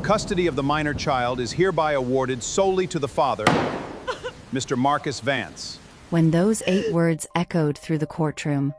Custody of the minor child is hereby awarded solely to the father, Mr. Marcus Vance. When those 8 words echoed through the courtroom,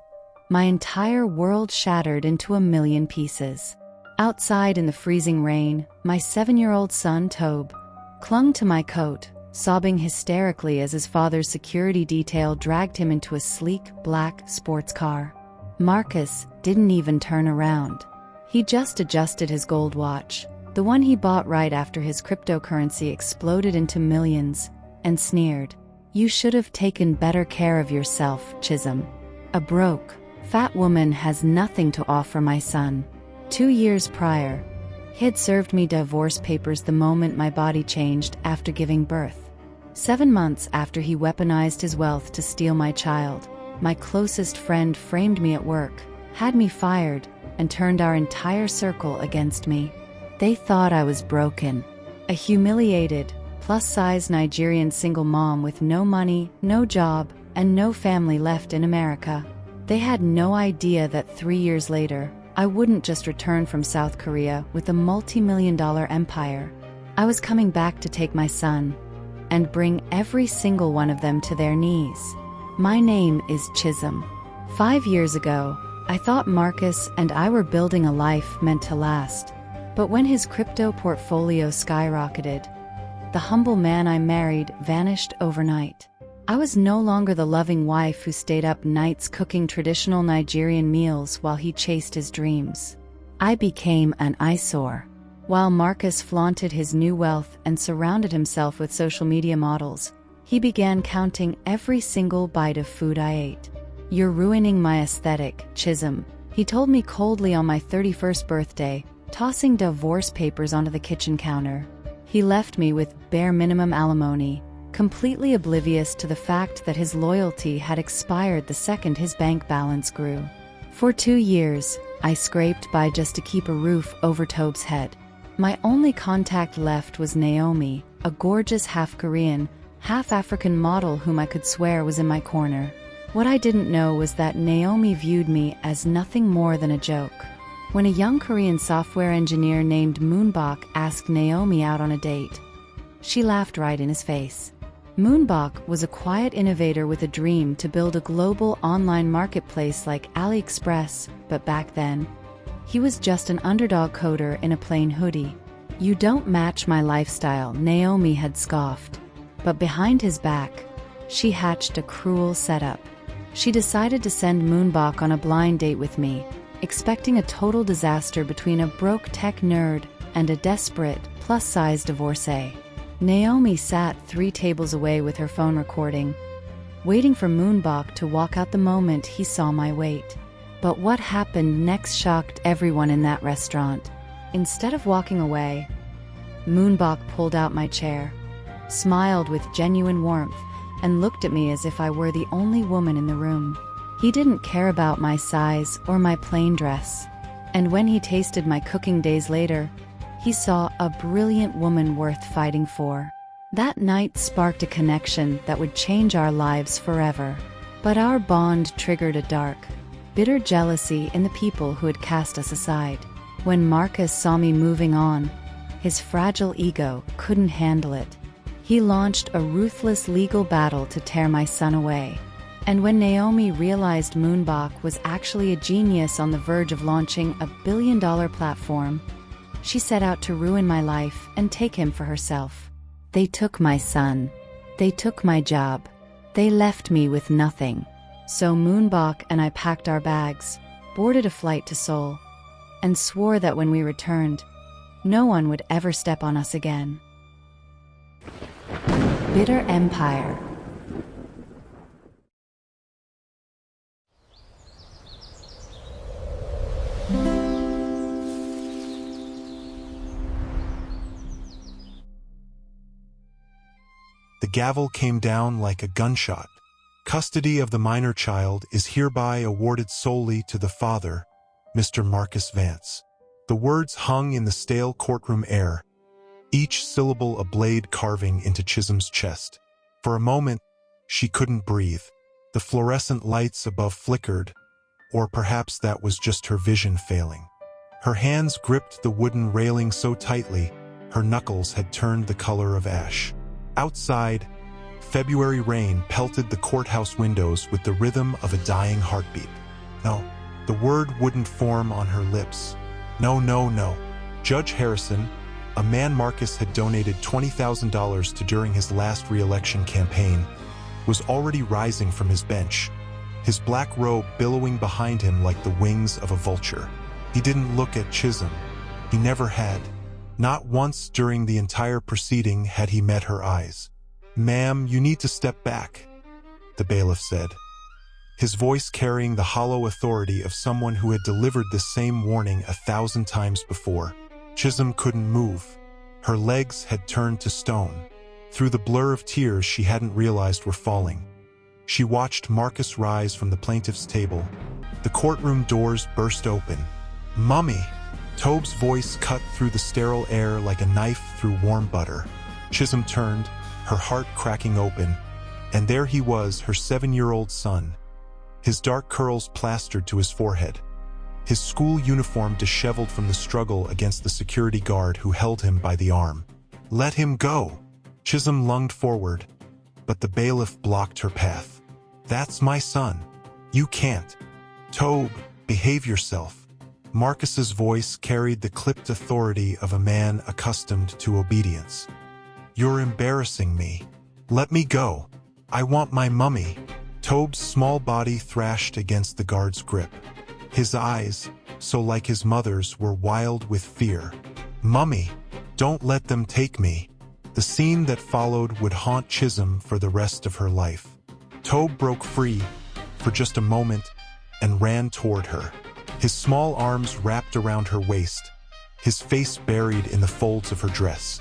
my entire world shattered into a million pieces. Outside in the freezing rain, my 7-year-old son, Tobe, clung to my coat, sobbing hysterically as his father's security detail dragged him into a sleek, black sports car. Marcus didn't even turn around. He just adjusted his gold watch, the one he bought right after his cryptocurrency exploded into millions, and sneered, "You should have taken better care of yourself, Chisum. A broke, fat woman has nothing to offer my son." 2 years prior, he had served me divorce papers the moment my body changed after giving birth. 7 months after he weaponized his wealth to steal my child, my closest friend framed me at work, had me fired, and turned our entire circle against me. They thought I was broken. A humiliated, plus-size Nigerian single mom with no money, no job, and no family left in America. They had no idea that 3 years later, I wouldn't just return from South Korea with a multi-million-dollar empire. I was coming back to take my son and bring every single one of them to their knees. My name is Chisum. 5 years ago, I thought Marcus and I were building a life meant to last. But when his crypto portfolio skyrocketed, the humble man I married vanished overnight. I was no longer the loving wife who stayed up nights cooking traditional Nigerian meals while he chased his dreams. I became an eyesore. While Marcus flaunted his new wealth and surrounded himself with social media models, he began counting every single bite of food I ate. "You're ruining my aesthetic, Chisum," he told me coldly on my 31st birthday, tossing divorce papers onto the kitchen counter. He left me with bare minimum alimony, completely oblivious to the fact that his loyalty had expired the second his bank balance grew. For 2 years, I scraped by just to keep a roof over Tobe's head. My only contact left was Naomi, a gorgeous half-Korean, half-African model whom I could swear was in my corner. What I didn't know was that Naomi viewed me as nothing more than a joke. When a young Korean software engineer named Moonbach asked Naomi out on a date, she laughed right in his face. Moonbach was a quiet innovator with a dream to build a global online marketplace like AliExpress, but back then, he was just an underdog coder in a plain hoodie. "You don't match my lifestyle," Naomi had scoffed. But behind his back, she hatched a cruel setup. She decided to send Moonbach on a blind date with me, expecting a total disaster between a broke tech nerd and a desperate, plus-size divorcee. Naomi sat 3 tables away with her phone recording, waiting for Moonbach to walk out the moment he saw my weight. But what happened next shocked everyone in that restaurant. Instead of walking away, Moonbach pulled out my chair, smiled with genuine warmth, and looked at me as if I were the only woman in the room. He didn't care about my size or my plain dress. And when he tasted my cooking days later, he saw a brilliant woman worth fighting for. That night sparked a connection that would change our lives forever. But our bond triggered a dark, bitter jealousy in the people who had cast us aside. When Marcus saw me moving on, his fragile ego couldn't handle it. He launched a ruthless legal battle to tear my son away. And when Naomi realized Moonbach was actually a genius on the verge of launching a billion-dollar platform, she set out to ruin my life and take him for herself. They took my son. They took my job. They left me with nothing. So Moonbach and I packed our bags, boarded a flight to Seoul, and swore that when we returned, no one would ever step on us again. Bitter Empire. The gavel came down like a gunshot. Custody of the minor child is hereby awarded solely to the father, Mr. Marcus Vance. The words hung in the stale courtroom air, each syllable a blade carving into Chisum's chest. For a moment, she couldn't breathe. The fluorescent lights above flickered, or perhaps that was just her vision failing. Her hands gripped the wooden railing so tightly Her knuckles had turned the color of ash. Outside, February rain pelted the courthouse windows with the rhythm of a dying heartbeat. No, the word wouldn't form on her lips. No, no, no. Judge Harrison, a man Marcus had donated $20,000 to during his last re-election campaign, was already rising from his bench, his black robe billowing behind him like the wings of a vulture. He didn't look at Chisum. He never had. Not once during the entire proceeding had he met her eyes. "Ma'am, you need to step back," the bailiff said, his voice carrying the hollow authority of someone who had delivered the same warning 1,000 times before. Chisum couldn't move. Her legs had turned to stone. Through the blur of tears she hadn't realized were falling, she watched Marcus rise from the plaintiff's table. The courtroom doors burst open. "Mummy!" Tobe's voice cut through the sterile air like a knife through warm butter. Chisum turned, her heart cracking open, and there he was, her 7-year-old son, his dark curls plastered to his forehead, his school uniform disheveled from the struggle against the security guard who held him by the arm. "Let him go!" Chisum lunged forward, but the bailiff blocked her path. "That's my son. You can't." "Tobe, behave yourself." Marcus's voice carried the clipped authority of a man accustomed to obedience. "You're embarrassing me. Let me go. I want my mummy." Tobe's small body thrashed against the guard's grip. His eyes, so like his mother's, were wild with fear. "Mummy, don't let them take me." The scene that followed would haunt Chisum for the rest of her life. Tobe broke free for just a moment and ran toward her, his small arms wrapped around her waist, his face buried in the folds of her dress.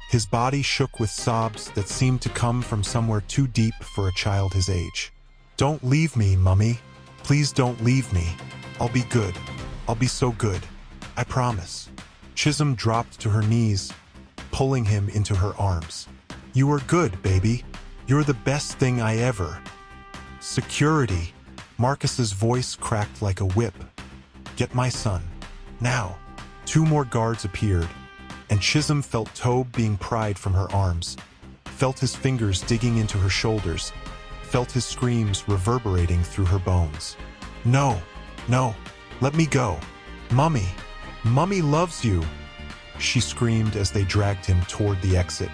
His body shook with sobs that seemed to come from somewhere too deep for a child his age. "Don't leave me, Mummy. Please don't leave me. I'll be good. I'll be so good. I promise." Chisum dropped to her knees, pulling him into her arms. "You are good, baby. You're the best thing I ever." "Security." Marcus's voice cracked like a whip. "Get my son. Now." 2 more guards appeared, and Chisum felt Tobe being pried from her arms, felt his fingers digging into her shoulders, felt his screams reverberating through her bones. "No, no, let me go. Mummy, Mummy loves you," she screamed as they dragged him toward the exit.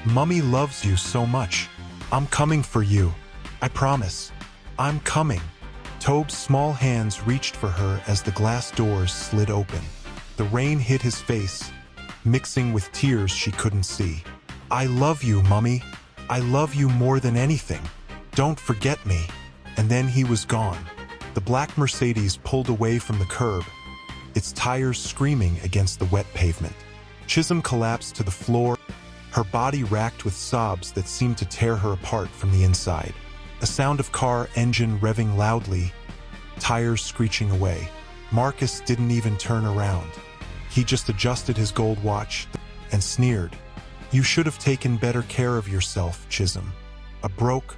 "Mummy loves you so much. I'm coming for you. I promise. I'm coming." Tobe's small hands reached for her as the glass doors slid open. The rain hit his face, mixing with tears she couldn't see. "I love you, Mummy. I love you more than anything. Don't forget me." And then he was gone. The black Mercedes pulled away from the curb, its tires screaming against the wet pavement. Chisum collapsed to the floor, her body racked with sobs that seemed to tear her apart from the inside. A sound of car engine revving loudly, tires screeching away. Marcus didn't even turn around. He just adjusted his gold watch and sneered. "You should have taken better care of yourself, Chisum. A broke,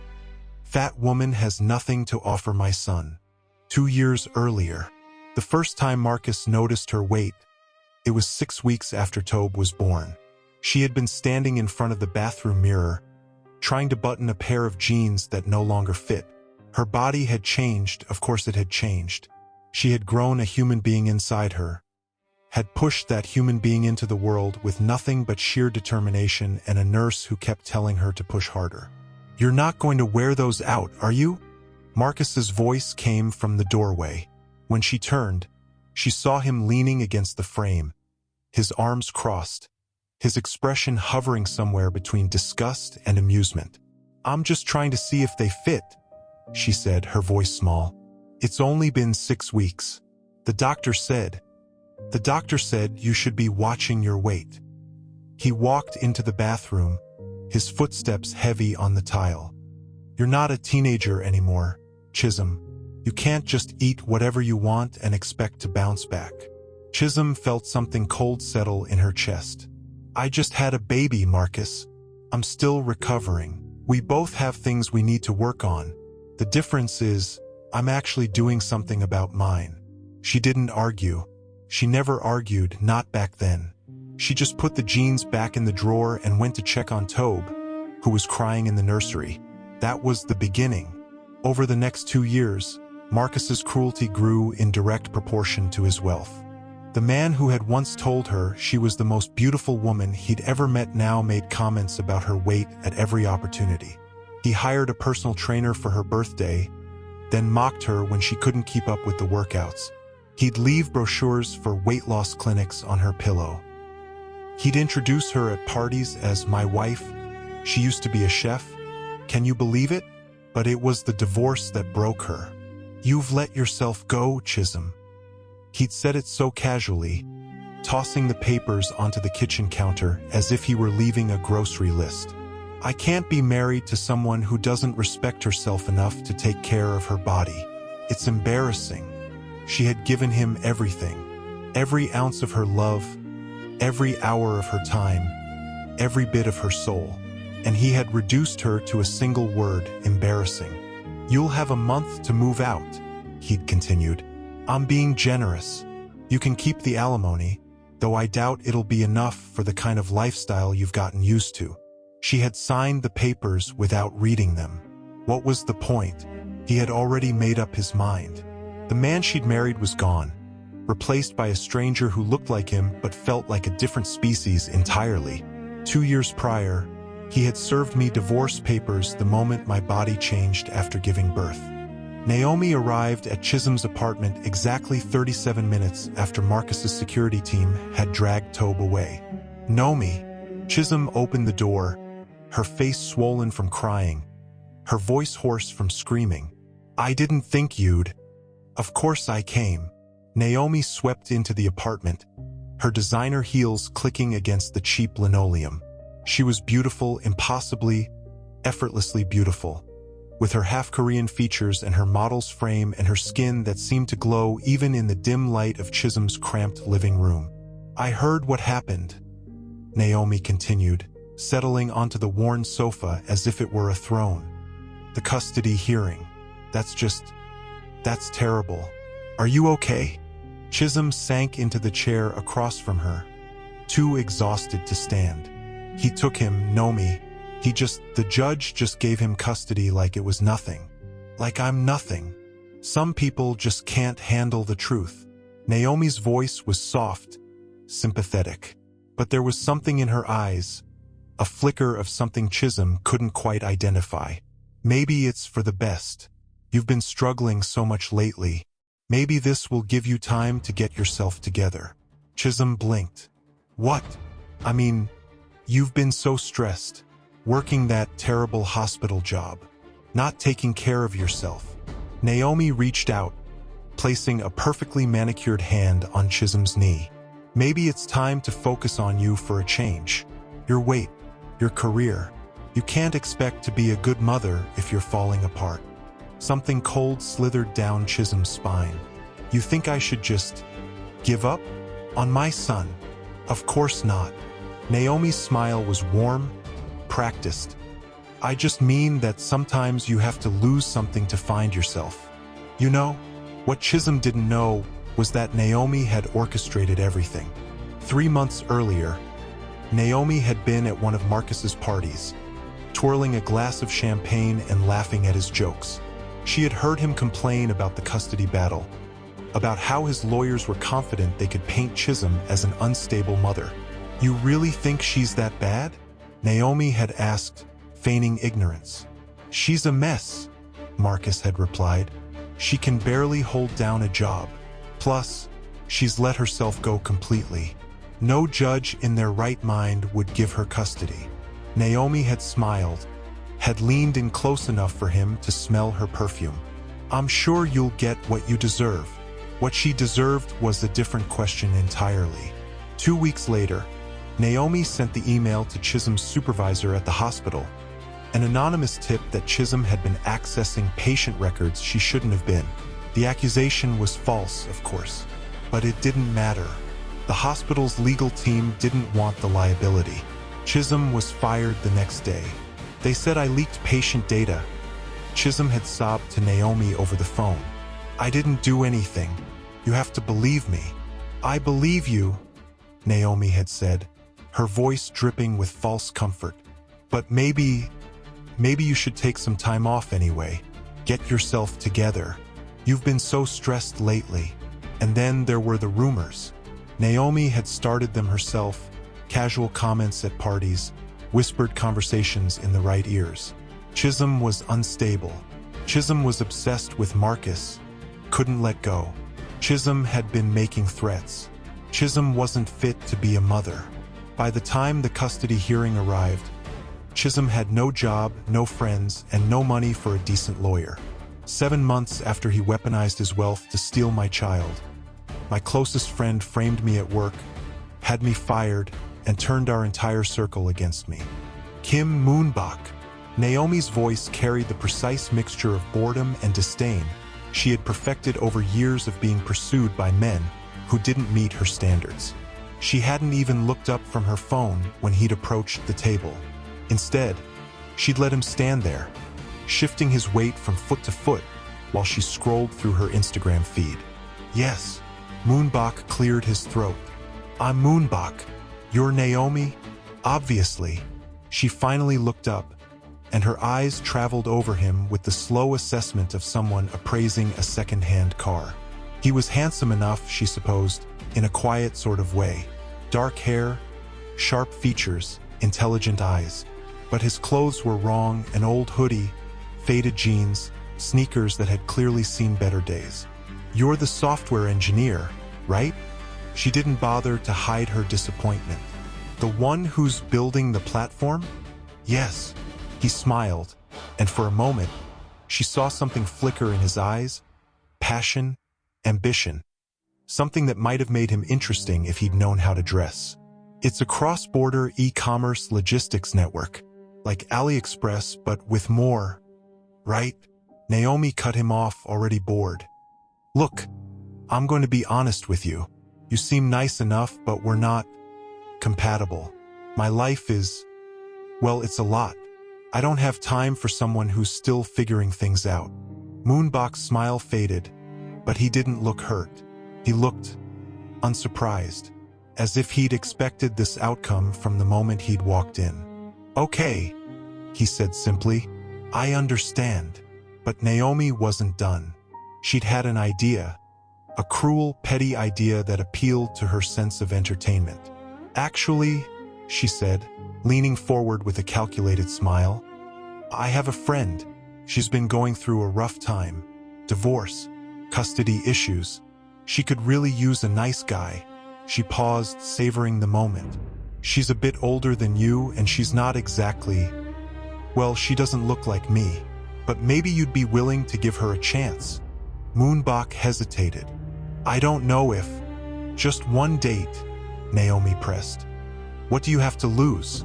fat woman has nothing to offer my son." 2 years earlier, the first time Marcus noticed her weight, it was 6 weeks after Tobe was born. She had been standing in front of the bathroom mirror, trying to button a pair of jeans that no longer fit. Her body had changed, of course it had changed. She had grown a human being inside her, had pushed that human being into the world with nothing but sheer determination and a nurse who kept telling her to push harder. "You're not going to wear those out, are you?" Marcus's voice came from the doorway. When she turned, she saw him leaning against the frame, his arms crossed, his expression hovering somewhere between disgust and amusement. "I'm just trying to see if they fit," she said, her voice small. "It's only been 6 weeks. The doctor said you should be watching your weight." He walked into the bathroom, his footsteps heavy on the tile. "You're not a teenager anymore, Chisum. You can't just eat whatever you want and expect to bounce back." Chisum felt something cold settle in her chest. "I just had a baby, Marcus. I'm still recovering. We both have things we need to work on. The difference is, I'm actually doing something about mine." She didn't argue. She never argued, not back then. She just put the jeans back in the drawer and went to check on Tobe, who was crying in the nursery. That was the beginning. Over the next 2 years, Marcus's cruelty grew in direct proportion to his wealth. The man who had once told her she was the most beautiful woman he'd ever met now made comments about her weight at every opportunity. He hired a personal trainer for her birthday, then mocked her when she couldn't keep up with the workouts. He'd leave brochures for weight loss clinics on her pillow. He'd introduce her at parties as my wife. She used to be a chef. Can you believe it? But it was the divorce that broke her. You've let yourself go, Chisum. He'd said it so casually, tossing the papers onto the kitchen counter as if he were leaving a grocery list. I can't be married to someone who doesn't respect herself enough to take care of her body. It's embarrassing. She had given him everything, every ounce of her love, every hour of her time, every bit of her soul, and he had reduced her to a single word, embarrassing. You'll have a month to move out, he'd continued. I'm being generous. You can keep the alimony, though I doubt it'll be enough for the kind of lifestyle you've gotten used to. She had signed the papers without reading them. What was the point? He had already made up his mind. The man she'd married was gone, replaced by a stranger who looked like him but felt like a different species entirely. 2 years prior, he had served me divorce papers the moment my body changed after giving birth. Naomi arrived at Chisum's apartment exactly 37 minutes after Marcus's security team had dragged Tobe away. Naomi, Chisum opened the door, her face swollen from crying, her voice hoarse from screaming. I didn't think you'd. Of course I came. Naomi swept into the apartment, her designer heels clicking against the cheap linoleum. She was beautiful, impossibly, effortlessly beautiful, with her half-Korean features and her model's frame and her skin that seemed to glow even in the dim light of Chisum's cramped living room. I heard what happened, Naomi continued, settling onto the worn sofa as if it were a throne. The custody hearing. That's terrible. Are you okay? Chisum sank into the chair across from her, too exhausted to stand. He took him, Naomi. The judge just gave him custody like it was nothing. Like I'm nothing. Some people just can't handle the truth. Naomi's voice was soft, sympathetic. But there was something in her eyes, a flicker of something Chisum couldn't quite identify. Maybe it's for the best. You've been struggling so much lately. Maybe this will give you time to get yourself together. Chisum blinked. What? I mean, you've been so stressed. Working that terrible hospital job, not taking care of yourself. Naomi reached out, placing a perfectly manicured hand on Chisum's knee. Maybe it's time to focus on you for a change. Your weight, your career. You can't expect to be a good mother if you're falling apart. Something cold slithered down Chisum's spine. You think I should just give up on my son? Of course not. Naomi's smile was warm, practiced. I just mean that sometimes you have to lose something to find yourself. You know, what Chisum didn't know was that Naomi had orchestrated everything. 3 months earlier, Naomi had been at one of Marcus's parties, twirling a glass of champagne and laughing at his jokes. She had heard him complain about the custody battle, about how his lawyers were confident they could paint Chisum as an unstable mother. You really think she's that bad? Naomi had asked, feigning ignorance. She's a mess, Marcus had replied. She can barely hold down a job. Plus, she's let herself go completely. No judge in their right mind would give her custody. Naomi had smiled, had leaned in close enough for him to smell her perfume. I'm sure you'll get what you deserve. What she deserved was a different question entirely. 2 weeks later, Naomi sent the email to Chisum's supervisor at the hospital, an anonymous tip that Chisum had been accessing patient records she shouldn't have been. The accusation was false, of course, but it didn't matter. The hospital's legal team didn't want the liability. Chisum was fired the next day. They said I leaked patient data. Chisum had sobbed to Naomi over the phone. I didn't do anything. You have to believe me. I believe you. Naomi had said, her voice dripping with false comfort. But maybe you should take some time off anyway. Get yourself together. You've been so stressed lately. And then there were the rumors. Naomi had started them herself, casual comments at parties, whispered conversations in the right ears. Chisum was unstable. Chisum was obsessed with Marcus, couldn't let go. Chisum had been making threats. Chisum wasn't fit to be a mother. By the time the custody hearing arrived, Chisum had no job, no friends, and no money for a decent lawyer. 7 months after he weaponized his wealth to steal my child, my closest friend framed me at work, had me fired, and turned our entire circle against me. Kim Moonbach. Naomi's voice carried the precise mixture of boredom and disdain she had perfected over years of being pursued by men who didn't meet her standards. She hadn't even looked up from her phone when he'd approached the table. Instead, she'd let him stand there, shifting his weight from foot to foot while she scrolled through her Instagram feed. Yes, Moonbach cleared his throat. I'm Moonbach. You're Naomi? Obviously. She finally looked up, and her eyes traveled over him with the slow assessment of someone appraising a second-hand car. He was handsome enough, she supposed, in a quiet sort of way. Dark hair, sharp features, intelligent eyes. But his clothes were wrong: an old hoodie, faded jeans, sneakers that had clearly seen better days. You're the software engineer, right? She didn't bother to hide her disappointment. The one who's building the platform? Yes. He smiled, and for a moment, she saw something flicker in his eyes. Passion, ambition. Something that might have made him interesting if he'd known how to dress. It's a cross-border e-commerce logistics network, like AliExpress, but with more, right? Naomi cut him off, already bored. Look, I'm going to be honest with you. You seem nice enough, but we're not compatible. My life is, well, it's a lot. I don't have time for someone who's still figuring things out. Moonbach's smile faded, but he didn't look hurt. He looked unsurprised, as if he'd expected this outcome from the moment he'd walked in. Okay, he said simply. I understand. But Naomi wasn't done. She'd had an idea, a cruel, petty idea that appealed to her sense of entertainment. Actually, she said, leaning forward with a calculated smile, I have a friend. She's been going through a rough time. Divorce, custody issues. She could really use a nice guy. She paused, savoring the moment. She's a bit older than you, and she's not exactly... Well, she doesn't look like me. But maybe you'd be willing to give her a chance. Moonbach hesitated. I don't know if... Just one date, Naomi pressed. What do you have to lose?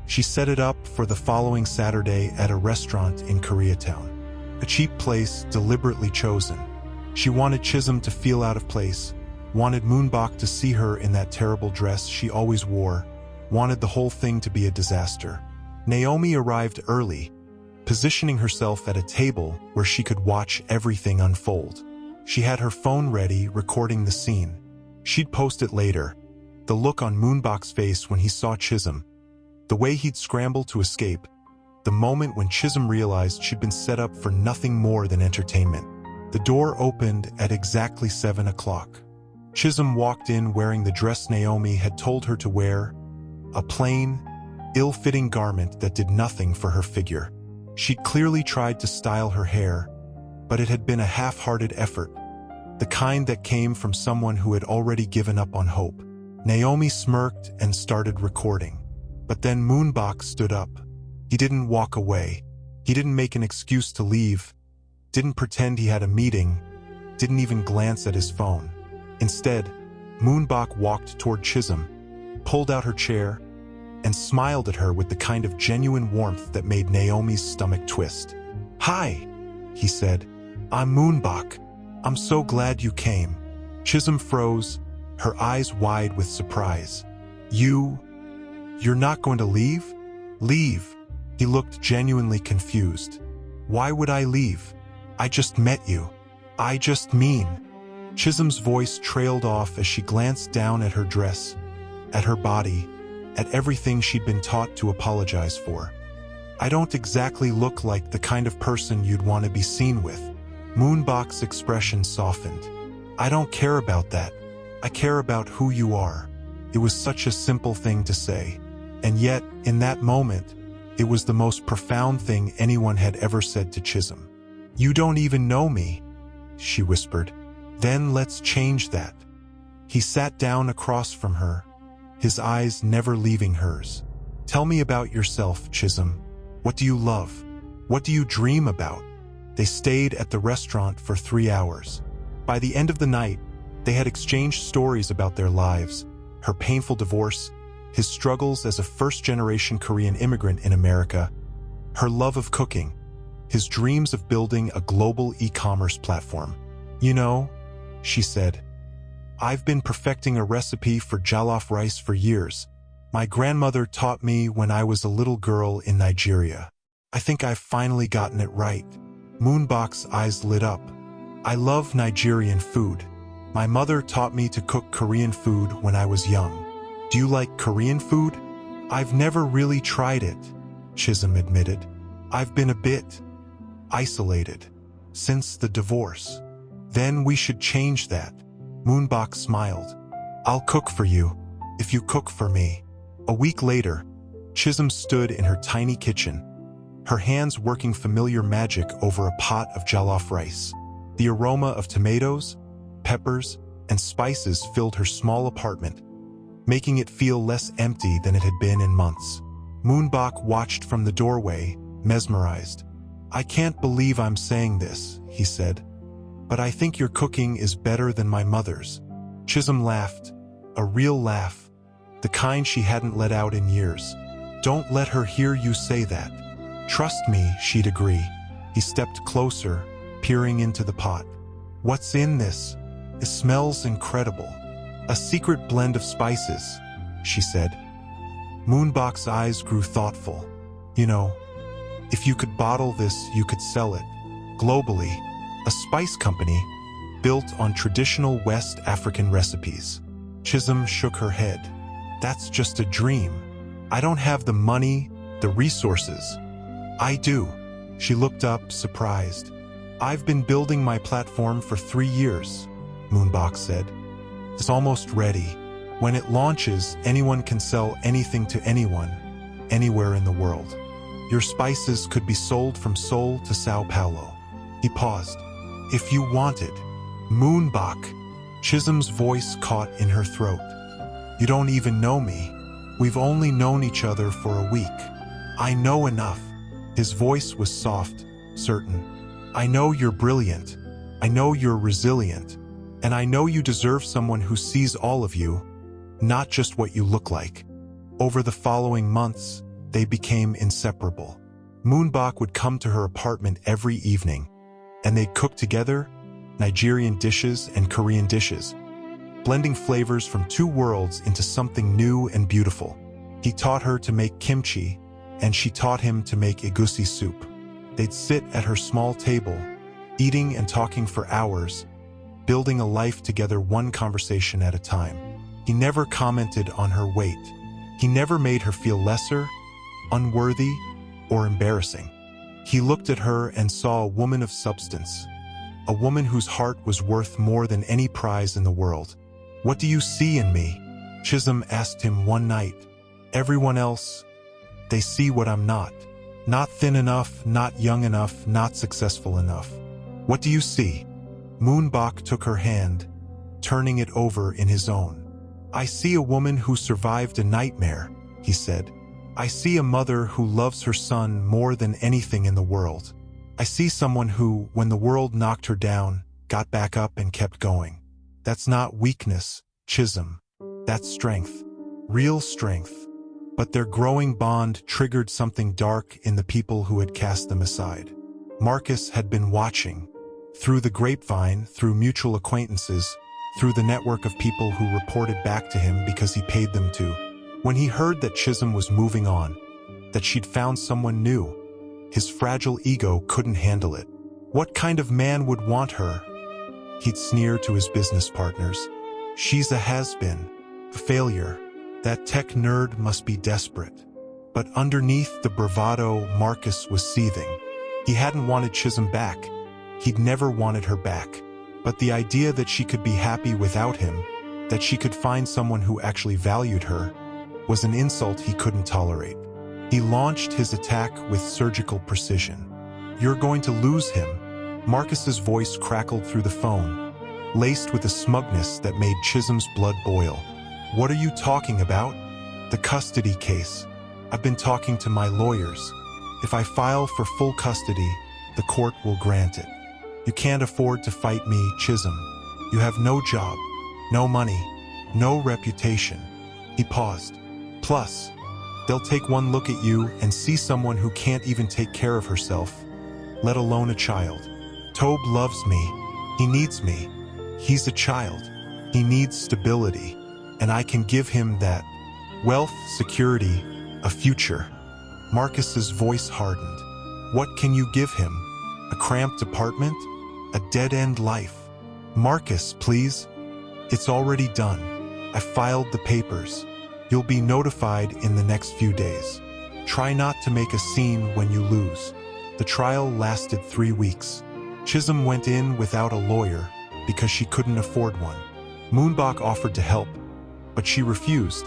She set it up for the following Saturday at a restaurant in Koreatown. A cheap place deliberately chosen. She wanted Chisum to feel out of place, wanted Moonbach to see her in that terrible dress she always wore, wanted the whole thing to be a disaster. Naomi arrived early, positioning herself at a table where she could watch everything unfold. She had her phone ready, recording the scene. She'd post it later. The look on Moonbach's face when he saw Chisum, the way he'd scramble to escape, the moment when Chisum realized she'd been set up for nothing more than entertainment. The door opened at exactly 7 o'clock. Chisum walked in wearing the dress Naomi had told her to wear, a plain, ill-fitting garment that did nothing for her figure. She'd clearly tried to style her hair, but it had been a half-hearted effort, the kind that came from someone who had already given up on hope. Naomi smirked and started recording. But then Moonbach stood up. He didn't walk away. He didn't make an excuse to leave, didn't pretend he had a meeting, didn't even glance at his phone. Instead, Moonbach walked toward Chisum, pulled out her chair, and smiled at her with the kind of genuine warmth that made Naomi's stomach twist. Hi, he said. I'm Moonbach. I'm so glad you came. Chisum froze, her eyes wide with surprise. You're not going to leave? Leave? He looked genuinely confused. Why would I leave? I just met you. I just mean... Chisum's voice trailed off as she glanced down at her dress, at her body, at everything she'd been taught to apologize for. I don't exactly look like the kind of person you'd want to be seen with. Moonbach's expression softened. I don't care about that. I care about who you are. It was such a simple thing to say. And yet, in that moment, it was the most profound thing anyone had ever said to Chisum. You don't even know me, she whispered. Then let's change that. He sat down across from her, his eyes never leaving hers. Tell me about yourself, Chisum. What do you love? What do you dream about? They stayed at the restaurant for 3 hours. By the end of the night, they had exchanged stories about their lives, her painful divorce, his struggles as a first-generation Korean immigrant in America, her love of cooking, his dreams of building a global e-commerce platform. You know, she said, I've been perfecting a recipe for jollof rice for years. My grandmother taught me when I was a little girl in Nigeria. I think I've finally gotten it right. Moonbach's eyes lit up. I love Nigerian food. My mother taught me to cook Korean food when I was young. Do you like Korean food? I've never really tried it, Chisum admitted. I've been a bit isolated since the divorce. Then we should change that. Moonbach smiled. I'll cook for you, if you cook for me. A week later, Chisum stood in her tiny kitchen, her hands working familiar magic over a pot of jollof rice. The aroma of tomatoes, peppers, and spices filled her small apartment, making it feel less empty than it had been in months. Moonbach watched from the doorway, mesmerized. I can't believe I'm saying this, he said, but I think your cooking is better than my mother's. Chisum laughed, a real laugh, the kind she hadn't let out in years. Don't let her hear you say that. Trust me, she'd agree. He stepped closer, peering into the pot. What's in this? It smells incredible. A secret blend of spices, she said. Moonbach's eyes grew thoughtful. You know, if you could bottle this, you could sell it. Globally, a spice company built on traditional West African recipes. Chisum shook her head. That's just a dream. I don't have the money, the resources. I do. She looked up, surprised. I've been building my platform for 3 years, Moonbach said. It's almost ready. When it launches, anyone can sell anything to anyone, anywhere in the world. Your spices could be sold from Seoul to Sao Paulo. He paused. If you wanted. Moonbach. Chisum's voice caught in her throat. You don't even know me. We've only known each other for a week. I know enough. His voice was soft, certain. I know you're brilliant. I know you're resilient. And I know you deserve someone who sees all of you, not just what you look like. Over the following months, they became inseparable. Moonbach would come to her apartment every evening, and they'd cook together, Nigerian dishes and Korean dishes, blending flavors from 2 worlds into something new and beautiful. He taught her to make kimchi, and she taught him to make egusi soup. They'd sit at her small table, eating and talking for hours, building a life together one conversation at a time. He never commented on her weight. He never made her feel lesser, unworthy, or embarrassing. He looked at her and saw a woman of substance, a woman whose heart was worth more than any prize in the world. What do you see in me? Chisum asked him one night. Everyone else, they see what I'm not. Not thin enough, not young enough, not successful enough. What do you see? Moonbach took her hand, turning it over in his own. I see a woman who survived a nightmare, he said. I see a mother who loves her son more than anything in the world. I see someone who, when the world knocked her down, got back up and kept going. That's not weakness, Chisum. That's strength. Real strength. But their growing bond triggered something dark in the people who had cast them aside. Marcus had been watching. Through the grapevine, through mutual acquaintances, through the network of people who reported back to him because he paid them to. When he heard that Chisum was moving on, that she'd found someone new, his fragile ego couldn't handle it. What kind of man would want her? He'd sneer to his business partners. She's a has-been, a failure, That tech nerd must be desperate. But underneath the bravado, Marcus was seething. He hadn't wanted Chisum back. He'd never wanted her back. But the idea that she could be happy without him, that she could find someone who actually valued her, was an insult he couldn't tolerate. He launched his attack with surgical precision. "You're going to lose him." Marcus's voice crackled through the phone, laced with a smugness that made Chisum's blood boil. "What are you talking about?" "The custody case. I've been talking to my lawyers. If I file for full custody, the court will grant it. You can't afford to fight me, Chisum. You have no job, no money, no reputation." He paused. "Plus, they'll take one look at you and see someone who can't even take care of herself, let alone a child. Tobe loves me. He needs me. He's a child. He needs stability, and I can give him that. Wealth, security, a future." Marcus's voice hardened. "What can you give him? A cramped apartment? A dead-end life?" "Marcus, please." "It's already done. I filed the papers. You'll be notified in the next few days. Try not to make a scene when you lose." The trial lasted 3 weeks. Chisum went in without a lawyer because she couldn't afford one. Moonbach offered to help, but she refused.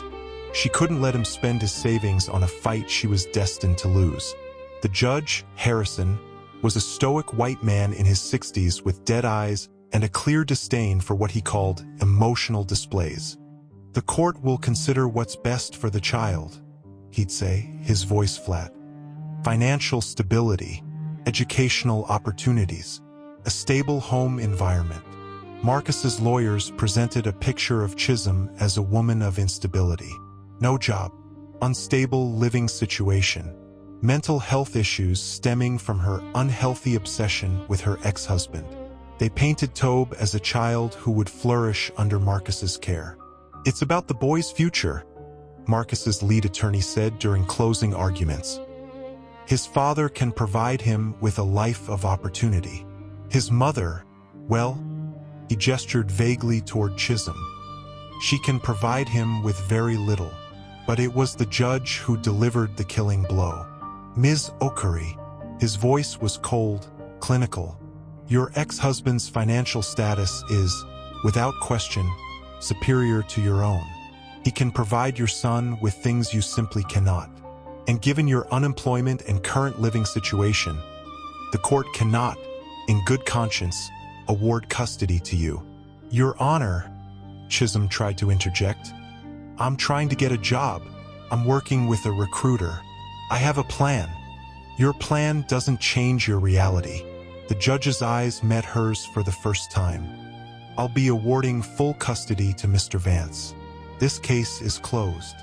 She couldn't let him spend his savings on a fight she was destined to lose. The judge, Harrison, was a stoic white man in his 60s with dead eyes and a clear disdain for what he called emotional displays. "The court will consider what's best for the child," he'd say, his voice flat. "Financial stability, educational opportunities, a stable home environment." Marcus's lawyers presented a picture of Chisum as a woman of instability. No job, unstable living situation, mental health issues stemming from her unhealthy obsession with her ex-husband. They painted Tobe as a child who would flourish under Marcus's care. "It's about the boy's future," Marcus's lead attorney said during closing arguments. "His father can provide him with a life of opportunity. His mother, well," he gestured vaguely toward Chisum, "she can provide him with very little." But it was the judge who delivered the killing blow. "Ms. Okari," his voice was cold, clinical, "your ex-husband's financial status is, without question, superior to your own. He can provide your son with things you simply cannot. And given your unemployment and current living situation, the court cannot, in good conscience, award custody to you." "Your Honor," Chisum tried to interject, "I'm trying to get a job. I'm working with a recruiter. I have a plan." "Your plan doesn't change your reality." The judge's eyes met hers for the first time. "I'll be awarding full custody to Mr. Vance. This case is closed."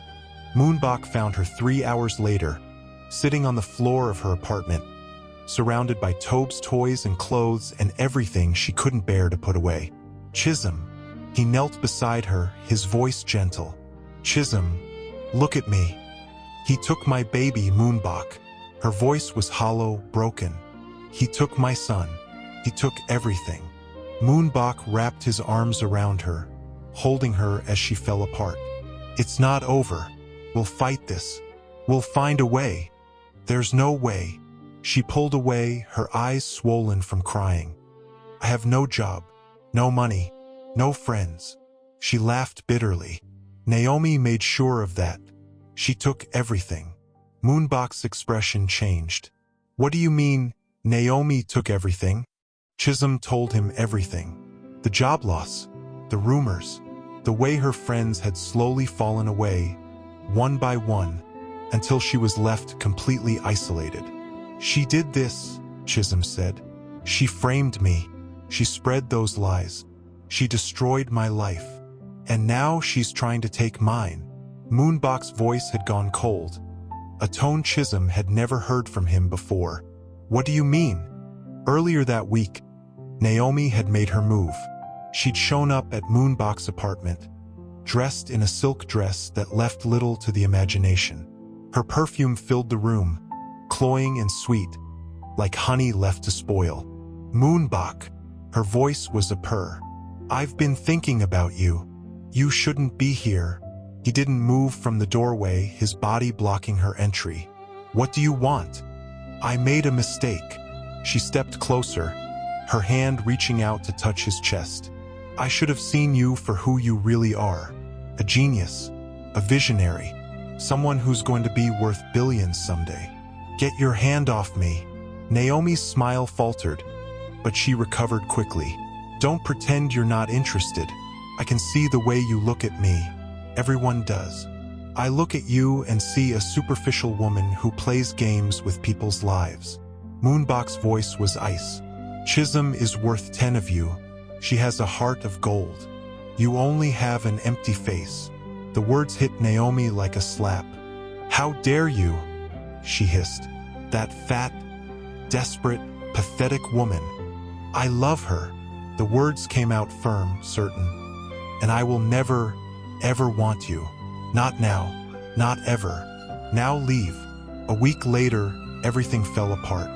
Moonbach found her 3 hours later, sitting on the floor of her apartment, surrounded by Tobe's toys and clothes and everything she couldn't bear to put away. "Chisum." He knelt beside her, his voice gentle. "Chisum, look at me. He took my baby, Moonbach." Her voice was hollow, broken. "He took my son. He took everything." Moonbach wrapped his arms around her, holding her as she fell apart. "It's not over. We'll fight this. We'll find a way." "There's no way." She pulled away, her eyes swollen from crying. "I have no job, no money, no friends." She laughed bitterly. Naomi made sure of that. "She took everything." Moonbach's expression changed. "What do you mean, Naomi took everything?" Chisum told him everything. The job loss, the rumors, the way her friends had slowly fallen away, one by one, until she was left completely isolated. "She did this," Chisum said. "She framed me. She spread those lies. She destroyed my life. And now she's trying to take mine." Moonbach's voice had gone cold, a tone Chisum had never heard from him before. "What do you mean?" Earlier that week, Naomi had made her move. She'd shown up at Moonbach's apartment, dressed in a silk dress that left little to the imagination. Her perfume filled the room, cloying and sweet, like honey left to spoil. "Moonbach," her voice was a purr. "I've been thinking about you. You shouldn't be here. He didn't move from the doorway, his body blocking her entry. "What do you want?" "I made a mistake." She stepped closer, her hand reaching out to touch his chest. "I should have seen you for who you really are. A genius, a visionary, someone who's going to be worth billions someday. Get your hand off me." Naomi's smile faltered, but she recovered quickly. "Don't pretend you're not interested. I can see the way you look at me. Everyone does. I look at you and see a superficial woman who plays games with people's lives." Moonbach's voice was ice. "Chisum is worth 10 of you. She has a heart of gold. You only have an empty face." The words hit Naomi like a slap. "How dare you?" she hissed. "That fat, desperate, pathetic woman. I love her." The words came out firm, certain. "And I will never, ever want you. Not now, not ever. Now leave." A week later, everything fell apart.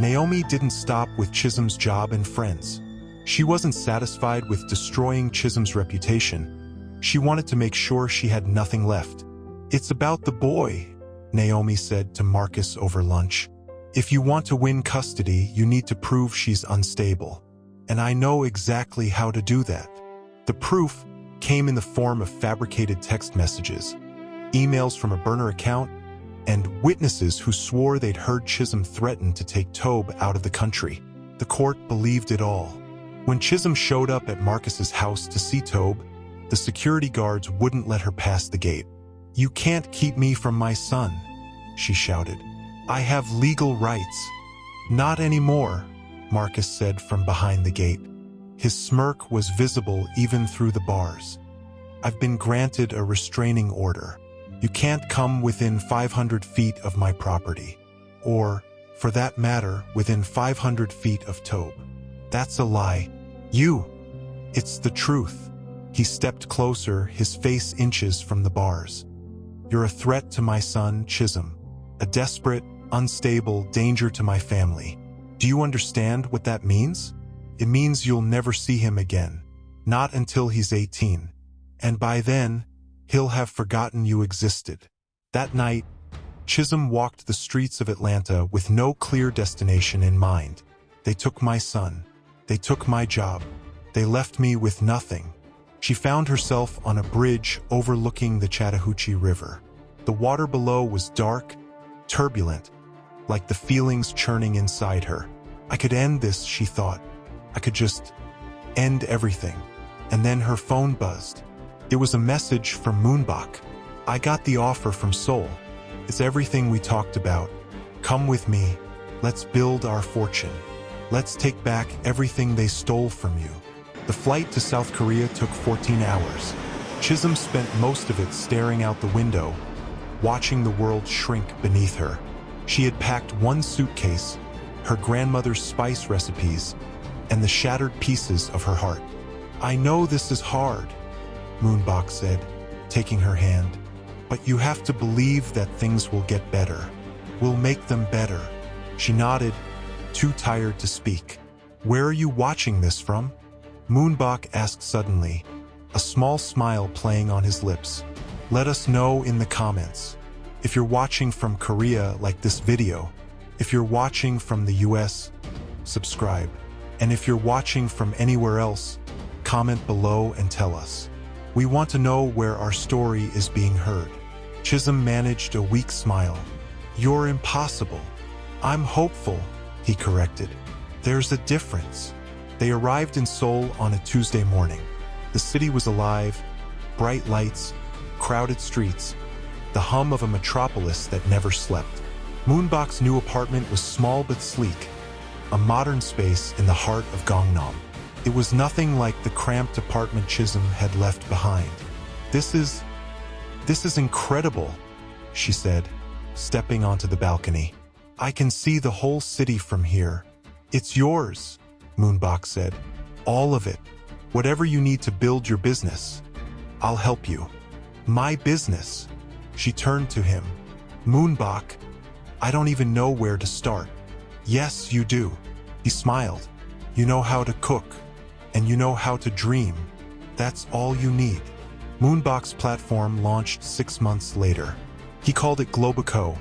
Naomi didn't stop with Chisum's job and friends. She wasn't satisfied with destroying Chisum's reputation. She wanted to make sure she had nothing left. "It's about the boy," Naomi said to Marcus over lunch. "If you want to win custody, you need to prove she's unstable. And I know exactly how to do that." The proof came in the form of fabricated text messages, emails from a burner account, and witnesses who swore they'd heard Chisum threaten to take Tobe out of the country. The court believed it all. When Chisum showed up at Marcus's house to see Tobe, the security guards wouldn't let her pass the gate. "You can't keep me from my son," she shouted. "I have legal rights." "Not anymore," Marcus said from behind the gate. His smirk was visible even through the bars. "I've been granted a restraining order. You can't come within 500 feet of my property. Or, for that matter, within 500 feet of Tobe." "That's a lie." It's the truth." He stepped closer, his face inches from the bars. "You're a threat to my son, Chisum. A desperate, unstable danger to my family. Do you understand what that means? It means you'll never see him again. Not until he's 18. And by then, he'll have forgotten you existed." That night, Chisum walked the streets of Atlanta with no clear destination in mind. "They took my son. They took my job. They left me with nothing." She found herself on a bridge overlooking the Chattahoochee River. The water below was dark, turbulent, like the feelings churning inside her. "I could end this," she thought. "I could just end everything." And then her phone buzzed. It was a message from Moonbach. "I got the offer from Seoul. It's everything we talked about. Come with me. Let's build our fortune. Let's take back everything they stole from you." The flight to South Korea took 14 hours. Chisum spent most of it staring out the window, watching the world shrink beneath her. She had packed one suitcase, her grandmother's spice recipes, and the shattered pieces of her heart. "I know this is hard," Moonbach said, taking her hand. "But you have to believe that things will get better. We'll make them better." She nodded, too tired to speak. "Where are you watching this from?" Moonbach asked suddenly, a small smile playing on his lips. "Let us know in the comments. If you're watching from Korea like this video, if you're watching from the US, subscribe. And if you're watching from anywhere else, comment below and tell us. We want to know where our story is being heard." Chisum managed a weak smile. "You're impossible." "I'm hopeful," he corrected. "There's a difference." They arrived in Seoul on a Tuesday morning. The city was alive, bright lights, crowded streets, the hum of a metropolis that never slept. Moonbach's new apartment was small but sleek, a modern space in the heart of Gangnam. It was nothing like the cramped apartment Chisum had left behind. This is incredible," she said, stepping onto the balcony. "I can see the whole city from here." "It's yours," Moonbach said. "All of it. Whatever you need to build your business. I'll help you." "My business?" She turned to him. "Moonbach, I don't even know where to start." "Yes, you do." He smiled. "You know how to cook, and you know how to dream. That's all you need." Moonbach's platform launched 6 months later. He called it Globico,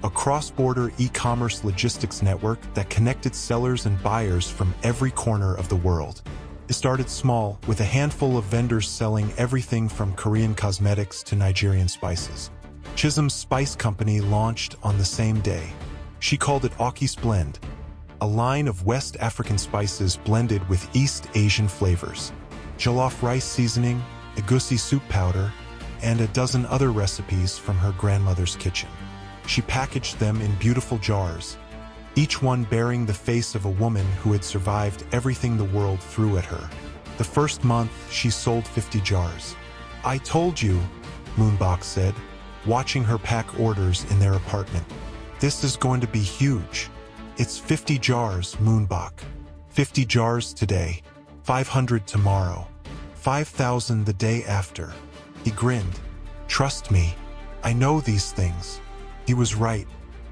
a cross-border e-commerce logistics network that connected sellers and buyers from every corner of the world. It started small, with a handful of vendors selling everything from Korean cosmetics to Nigerian spices. Chisum's spice company launched on the same day. She called it AIS Blend, a line of West African spices blended with East Asian flavors. Jollof rice seasoning, egusi soup powder, and a dozen other recipes from her grandmother's kitchen. She packaged them in beautiful jars, each one bearing the face of a woman who had survived everything the world threw at her. The first month, she sold 50 jars. "I told you," Moonbach said, watching her pack orders in their apartment. "This is going to be huge." "It's 50 jars, Moonbach. 50 jars today, 500 tomorrow, 5,000 the day after." He grinned. "Trust me, I know these things." He was right.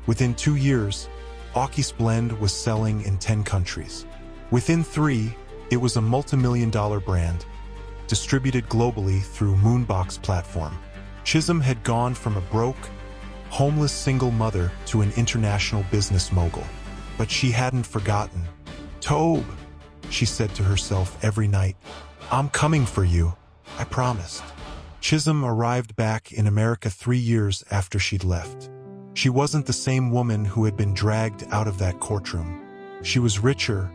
Within 2 years, AIS Blend was selling in 10 countries. Within 3, it was a multi-million-dollar brand, distributed globally through Moonbach's platform. Chisum had gone from a broke, homeless single mother to an international business mogul. But she hadn't forgotten. "Tobe," she said to herself every night, "I'm coming for you. I promised." Chisum arrived back in America 3 years after she'd left. She wasn't the same woman who had been dragged out of that courtroom. She was richer,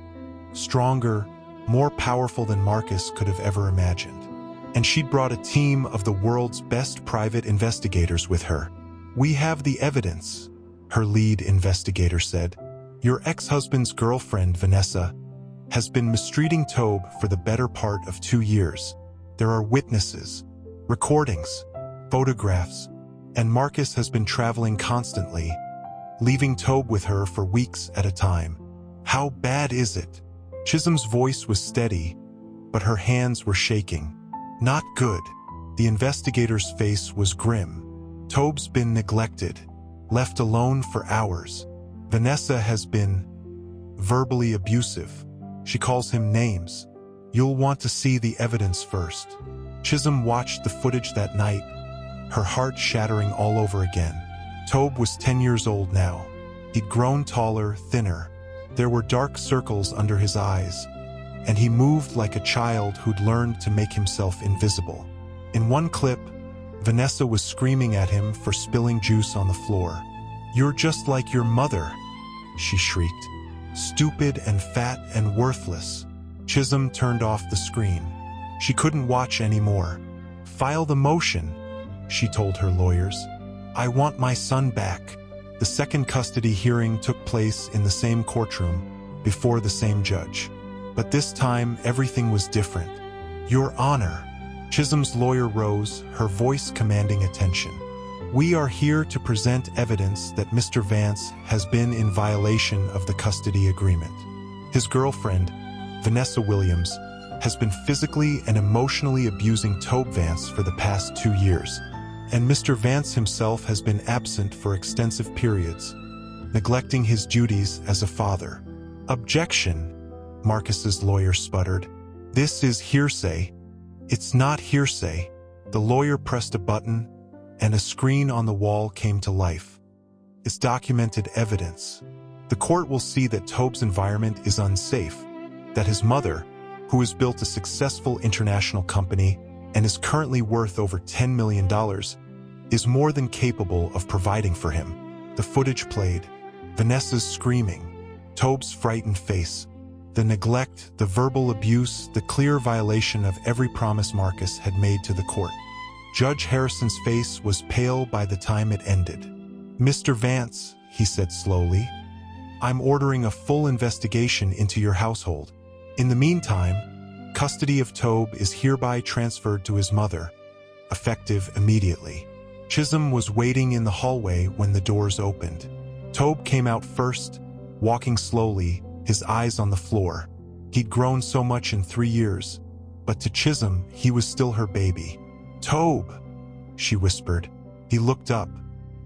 stronger, more powerful than Marcus could have ever imagined. And she'd brought a team of the world's best private investigators with her. "We have the evidence," her lead investigator said. "Your ex-husband's girlfriend, Vanessa, has been mistreating Tobe for the better part of 2 years. There are witnesses, recordings, photographs, and Marcus has been traveling constantly, leaving Tobe with her for weeks at a time. How bad is it?" Chisum's voice was steady, but her hands were shaking. "Not good." The investigator's face was grim. "Tobe's been neglected, left alone for hours. Vanessa has been verbally abusive. She calls him names. You'll want to see the evidence first." Chisum watched the footage that night, her heart shattering all over again. Tobe was 10 years old now. He'd grown taller, thinner. There were dark circles under his eyes, and he moved like a child who'd learned to make himself invisible. In one clip, Vanessa was screaming at him for spilling juice on the floor. "You're just like your mother," she shrieked. "Stupid and fat and worthless." Chisum turned off the screen. She couldn't watch anymore. "File the motion," she told her lawyers. "I want my son back." The second custody hearing took place in the same courtroom, before the same judge. But this time, everything was different. "Your Honor," Chisum's lawyer rose, her voice commanding attention. "We are here to present evidence that Mr. Vance has been in violation of the custody agreement. His girlfriend, Vanessa Williams, has been physically and emotionally abusing Tobe Vance for the past 2 years, and Mr. Vance himself has been absent for extensive periods, neglecting his duties as a father." "Objection," Marcus's lawyer sputtered. "This is hearsay." "It's not hearsay." The lawyer pressed a button, and a screen on the wall came to life. "It's documented evidence. The court will see that Tobe's environment is unsafe, that his mother, who has built a successful international company and is currently worth over $10 million, is more than capable of providing for him." The footage played. Vanessa's screaming, Tobe's frightened face, the neglect, the verbal abuse, the clear violation of every promise Marcus had made to the court. Judge Harrison's face was pale by the time it ended. "Mr. Vance," he said slowly, "I'm ordering a full investigation into your household. In the meantime, custody of Tobe is hereby transferred to his mother, effective immediately." Chisum was waiting in the hallway when the doors opened. Tobe came out first, walking slowly, his eyes on the floor. He'd grown so much in 3 years, but to Chisum, he was still her baby. "Tobe," she whispered. He looked up,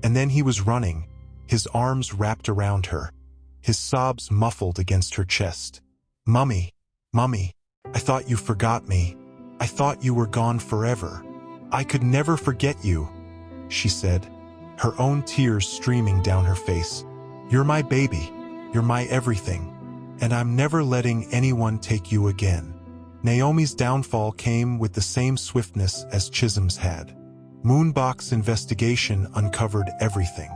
and then he was running, his arms wrapped around her, his sobs muffled against her chest. "Mummy, Mummy, I thought you forgot me. I thought you were gone forever. "I could never forget you," she said, her own tears streaming down her face. "You're my baby, you're my everything, and I'm never letting anyone take you again." Naomi's downfall came with the same swiftness as Chisum's had. Moonbach's investigation uncovered everything.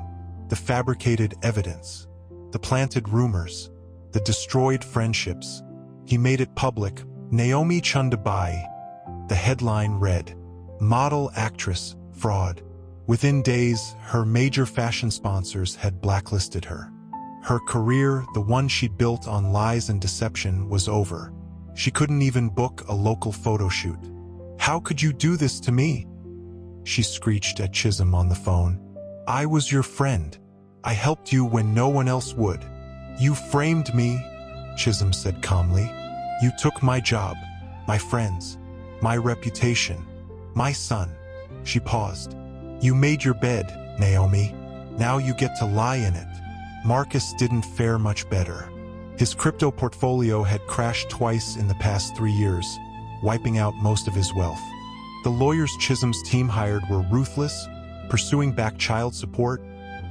The fabricated evidence, the planted rumors, the destroyed friendships. He made it public. Naomi Chundabai. The headline read, "Model actress, fraud." Within days, her major fashion sponsors had blacklisted her. Her career, the one she'd built on lies and deception, was over. She couldn't even book a local photo shoot. "How could you do this to me?" she screeched at Chisum on the phone. "I was your friend. I helped you when no one else would." "You framed me," Chisum said calmly. "You took my job, my friends, my reputation, my son." She paused. "You made your bed, Naomi. Now you get to lie in it." Marcus didn't fare much better. His crypto portfolio had crashed twice in the past 3 years, wiping out most of his wealth. The lawyers Chisum's team hired were ruthless, pursuing back child support,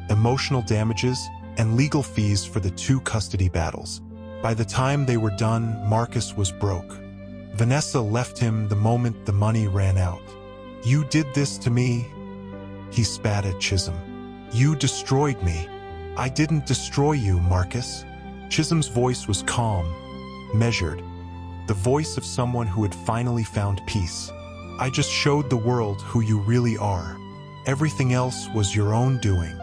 emotional damages, and legal fees for the 2 custody battles. By the time they were done, Marcus was broke. Vanessa left him the moment the money ran out. "You did this to me," he spat at Chisum. "You destroyed me." "I didn't destroy you, Marcus." Chisum's voice was calm, measured, the voice of someone who had finally found peace. "I just showed the world who you really are. Everything else was your own doing."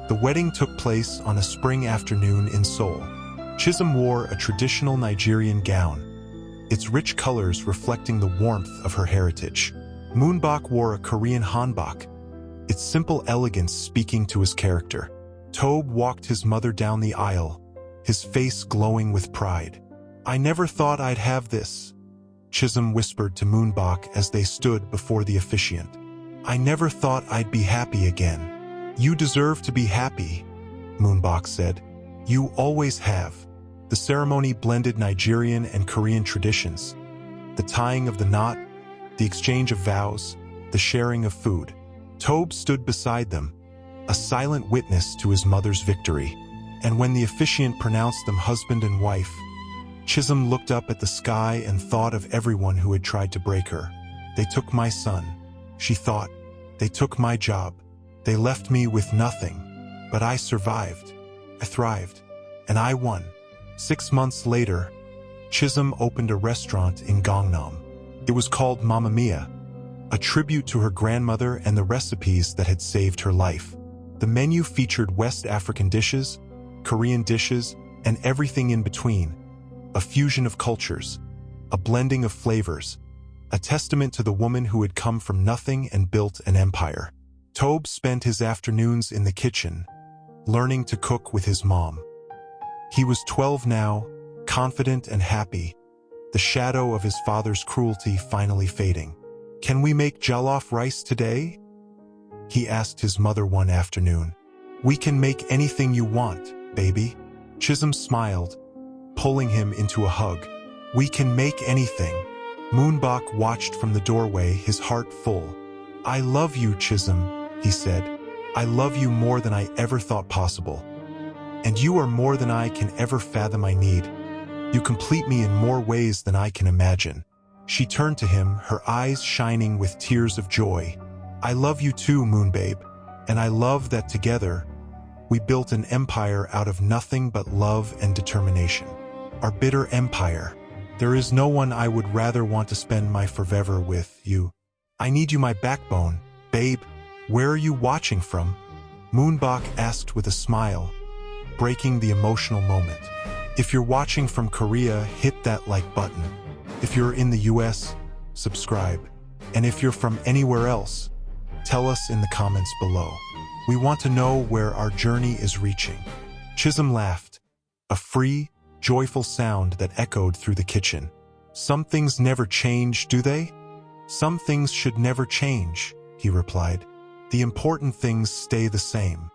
The wedding took place on a spring afternoon in Seoul. Chisum wore a traditional Nigerian gown, its rich colors reflecting the warmth of her heritage. Moonbach wore a Korean hanbok, its simple elegance speaking to his character. Tobe walked his mother down the aisle, his face glowing with pride. "I never thought I'd have this," Chisum whispered to Moonbach as they stood before the officiant. "I never thought I'd be happy again." "You deserve to be happy," Moonbach said. "You always have." The ceremony blended Nigerian and Korean traditions. The tying of the knot, the exchange of vows, the sharing of food. Tobe stood beside them, a silent witness to his mother's victory. And when the officiant pronounced them husband and wife, Chisum looked up at the sky and thought of everyone who had tried to break her. "They took my son," she thought. "They took my job. They left me with nothing. But I survived. I thrived. And I won." 6 months later, Chisum opened a restaurant in Gangnam. It was called Mamma Mia, a tribute to her grandmother and the recipes that had saved her life. The menu featured West African dishes, Korean dishes, and everything in between. A fusion of cultures, a blending of flavors, a testament to the woman who had come from nothing and built an empire. Tobe spent his afternoons in the kitchen, learning to cook with his mom. He was 12 now, confident and happy, the shadow of his father's cruelty finally fading. "Can we make jollof rice today?" he asked his mother one afternoon. "We can make anything you want, baby." Chisum smiled, pulling him into a hug. "We can make anything." Moonbach watched from the doorway, his heart full. "I love you, Chisum," he said. "I love you more than I ever thought possible. And you are more than I can ever fathom I need. You complete me in more ways than I can imagine." She turned to him, her eyes shining with tears of joy. "I love you too, Moonbabe, and I love that together, we built an empire out of nothing but love and determination. Our bitter empire. There is no one I would rather want to spend my forever with you. I need you my backbone, babe." "Where are you watching from?" Moonbach asked with a smile, breaking the emotional moment. "If you're watching from Korea, hit that like button. If you're in the US, subscribe. And if you're from anywhere else, tell us in the comments below. We want to know where our journey is reaching." Chisum laughed, a free, joyful sound that echoed through the kitchen. "Some things never change, do they?" "Some things should never change," he replied. "The important things stay the same."